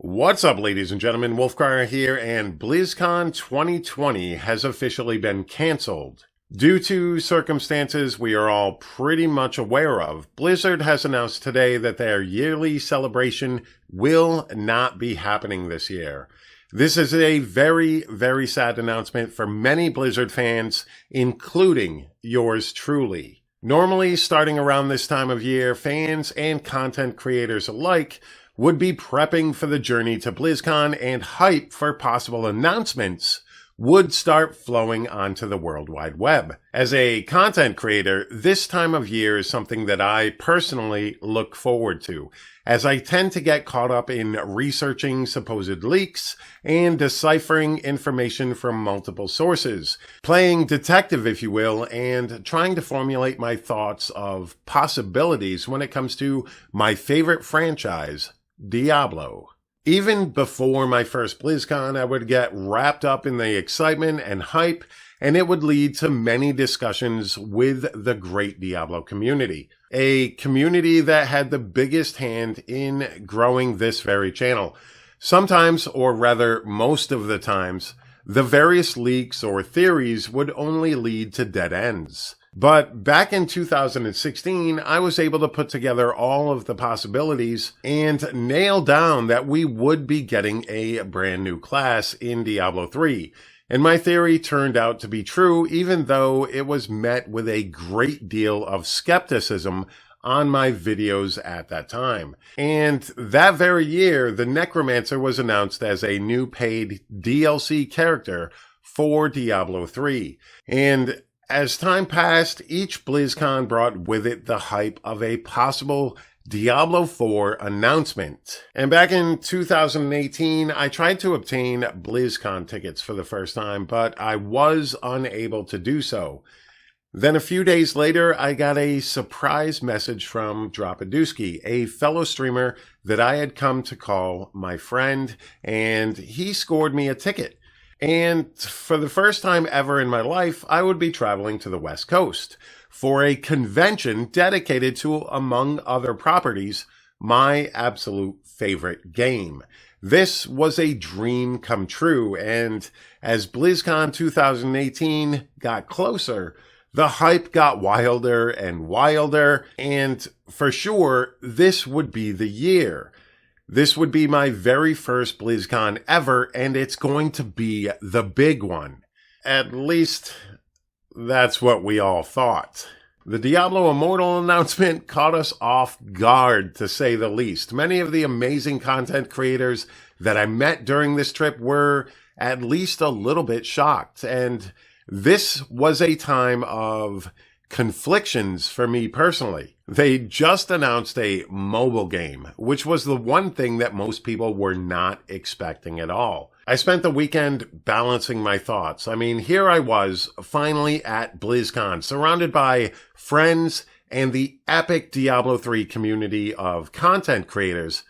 What's up, ladies and gentlemen? Wolfgar here, and BlizzCon 2020 has officially been canceled. Due to circumstances we are all pretty much aware of, Blizzard has announced today that their yearly celebration will not be happening this year. This is a very, very sad announcement for many Blizzard fans, including yours truly. Normally, starting around this time of year, fans and content creators alike would be prepping for the journey to BlizzCon, and hype for possible announcements would start flowing onto the World Wide Web. As a content creator, this time of year is something that I personally look forward to, as I tend to get caught up in researching supposed leaks and deciphering information from multiple sources, playing detective, if you will, and trying to formulate my thoughts of possibilities when it comes to my favorite franchise, Diablo. Even before my first BlizzCon, I would get wrapped up in the excitement and hype, and it would lead to many discussions with the great Diablo community. A community that had the biggest hand in growing this very channel. Sometimes, or rather most of the times, the various leaks or theories would only lead to dead ends. But back in 2016, I was able to put together all of the possibilities and nail down that we would be getting a brand new class in Diablo 3. And my theory turned out to be true, even though it was met with a great deal of skepticism on my videos at that time. And that very year, the Necromancer was announced as a new paid DLC character for Diablo 3. And as time passed, each BlizzCon brought with it the hype of a possible Diablo 4 announcement. And back in 2018, I tried to obtain BlizzCon tickets for the first time, but I was unable to do so. Then a few days later, I got a surprise message from Dropadewski, a fellow streamer that I had come to call my friend, and he scored me a ticket. And for the first time ever in my life, I would be traveling to the West Coast for a convention dedicated to, among other properties, my absolute favorite game. This was a dream come true, and as BlizzCon 2018 got closer, the hype got wilder and wilder, and for sure, this would be the year. This would be my very first BlizzCon ever, and it's going to be the big one. At least, that's what we all thought. The Diablo Immortal announcement caught us off guard, to say the least. Many of the amazing content creators that I met during this trip were at least a little bit shocked, and this was a time of conflictions for me personally. They just announced a mobile game, which was the one thing that most people were not expecting at all. I spent the weekend balancing my thoughts. I mean, here I was, finally at BlizzCon, surrounded by friends and the epic Diablo 3 community of content creators.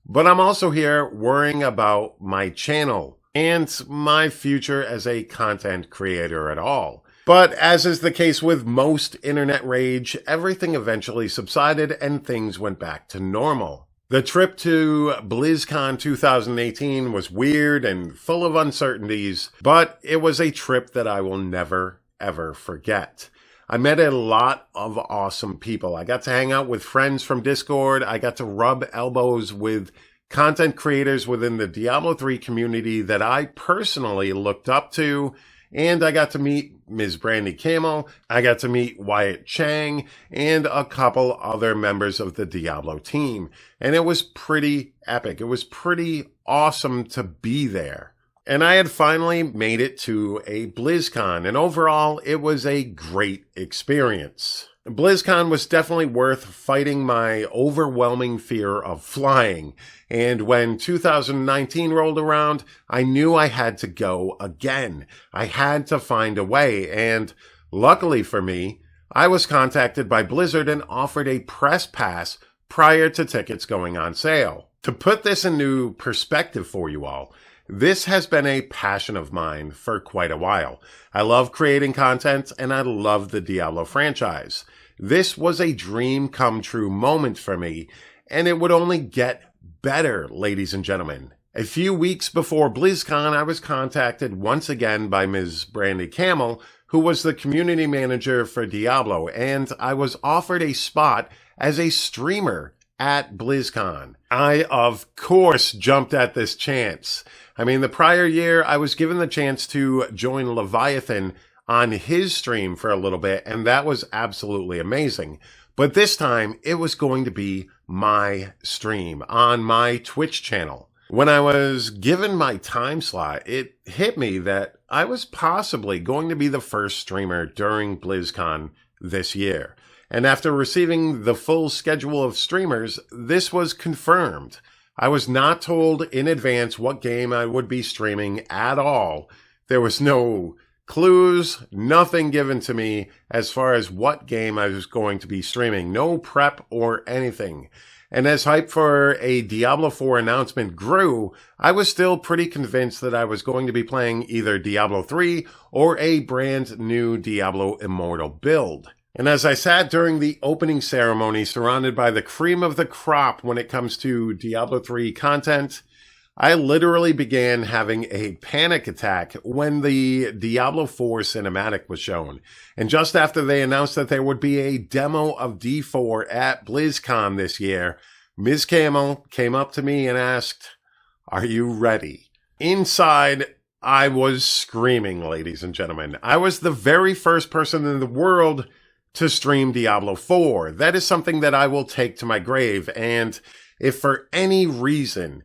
But I'm also here worrying about my channel and my future as a content creator at all. But as is the case with most internet rage, everything eventually subsided and things went back to normal. The trip to BlizzCon 2018 was weird and full of uncertainties, but it was a trip that I will never, ever forget. I met a lot of awesome people. I got to hang out with friends from Discord. I got to rub elbows with content creators within the Diablo 3 community that I personally looked up to. And I got to meet Ms. Brandy Camel, I got to meet Wyatt Chang, and a couple other members of the Diablo team. And it was pretty epic. It was pretty awesome to be there. And I had finally made it to a BlizzCon, and overall, it was a great experience. BlizzCon was definitely worth fighting my overwhelming fear of flying. And when 2019 rolled around, I knew I had to go again. I had to find a way. And luckily for me, I was contacted by Blizzard and offered a press pass prior to tickets going on sale. To put this into perspective for you all, this has been a passion of mine for quite a while. I love creating content, and I love the Diablo franchise. This was a dream come true moment for me, and it would only get better, ladies and gentlemen. A few weeks before BlizzCon, I was contacted once again by Ms. Brandy Camel, who was the community manager for Diablo, and I was offered a spot as a streamer at BlizzCon. I, of course, jumped at this chance. I mean, the prior year, I was given the chance to join Leviathan on his stream for a little bit, and that was absolutely amazing. But this time, it was going to be my stream on my Twitch channel. When I was given my time slot, it hit me that I was possibly going to be the first streamer during BlizzCon this year. And after receiving the full schedule of streamers, this was confirmed. I was not told in advance what game I would be streaming at all. There was no clues, nothing given to me as far as what game I was going to be streaming. No prep or anything. And as hype for a Diablo 4 announcement grew, I was still pretty convinced that I was going to be playing either Diablo 3 or a brand new Diablo Immortal build. And as I sat during the opening ceremony surrounded by the cream of the crop when it comes to Diablo 3 content, I literally began having a panic attack when the Diablo 4 cinematic was shown. And just after they announced that there would be a demo of D4 at BlizzCon this year, Ms. Camel came up to me and asked, "Are you ready?" Inside, I was screaming, ladies and gentlemen. I was the very first person in the world to stream Diablo 4. That is something that I will take to my grave. And if for any reason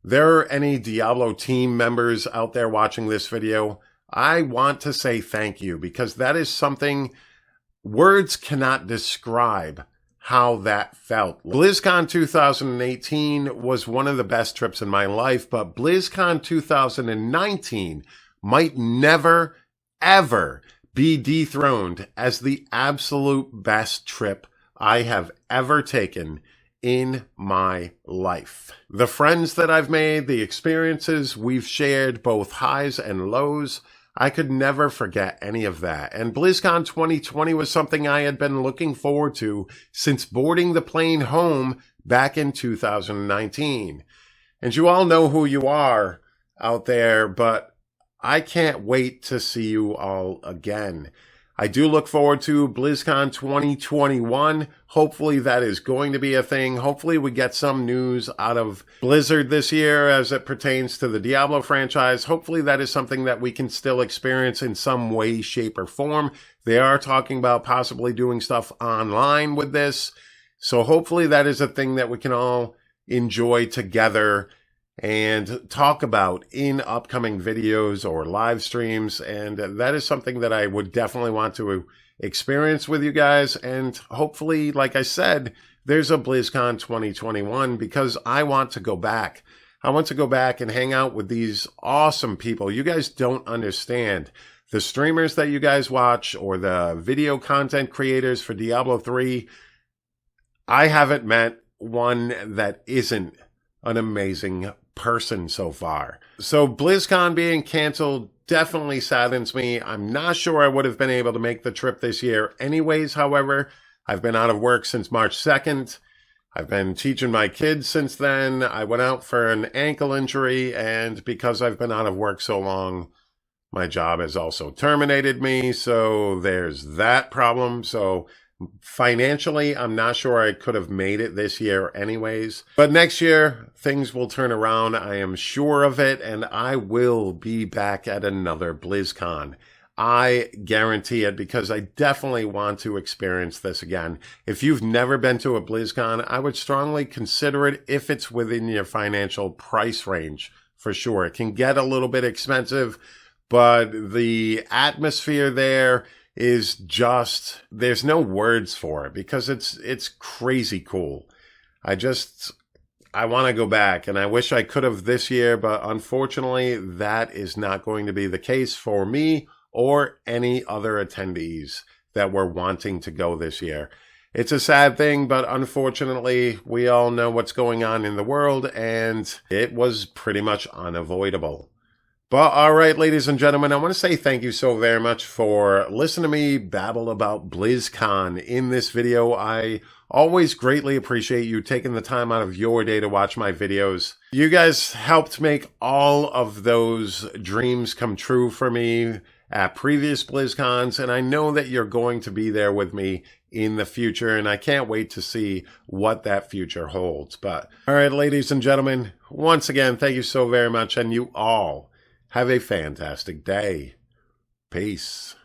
there are any Diablo team members out there watching this video, I want to say thank you, because that is something words cannot describe how that felt. BlizzCon 2018 was one of the best trips in my life, but BlizzCon 2019 might never, ever be dethroned as the absolute best trip I have ever taken in my life. The friends that I've made, the experiences we've shared, both highs and lows, I could never forget any of that. And BlizzCon 2020 was something I had been looking forward to since boarding the plane home back in 2019. And you all know who you are out there, but I can't wait to see you all again. I do look forward to BlizzCon 2021. Hopefully that is going to be a thing. Hopefully we get some news out of Blizzard this year as it pertains to the Diablo franchise. Hopefully that is something that we can still experience in some way, shape, or form. They are talking about possibly doing stuff online with this. So hopefully that is a thing that we can all enjoy together and talk about in upcoming videos or live streams. And that is something that I would definitely want to experience with you guys. And hopefully, like I said, there's a BlizzCon 2021, because I want to go back. I want to go back and hang out with these awesome people. You guys don't understand. The streamers that you guys watch or the video content creators for Diablo 3, I haven't met one that isn't an amazing person so far. So BlizzCon being canceled definitely saddens me. I'm not sure I would have been able to make the trip this year anyways. However, I've been out of work since March 2nd. I've been teaching my kids since then. I went out for an ankle injury, and because I've been out of work so long, my job has also terminated me. So there's that problem. So financially, I'm not sure I could have made it this year anyways. But next year, things will turn around. I am sure of it, and I will be back at another BlizzCon. I guarantee it, because I definitely want to experience this again. If you've never been to a BlizzCon, I would strongly consider it if it's within your financial price range, for sure. It can get a little bit expensive, but the atmosphere there is just, there's no words for it, because it's crazy cool. I want to go back, and I wish I could have this year, but unfortunately that is not going to be the case for me or any other attendees that were wanting to go this year. It's a sad thing, but unfortunately we all know what's going on in the world, and it was pretty much unavoidable. But all right, ladies and gentlemen, I want to say thank you so very much for listening to me babble about BlizzCon in this video. I always greatly appreciate you taking the time out of your day to watch my videos. You guys helped make all of those dreams come true for me at previous BlizzCons, and I know that you're going to be there with me in the future, and I can't wait to see what that future holds. But all right, ladies and gentlemen, once again, thank you so very much, and you all have a fantastic day. Peace.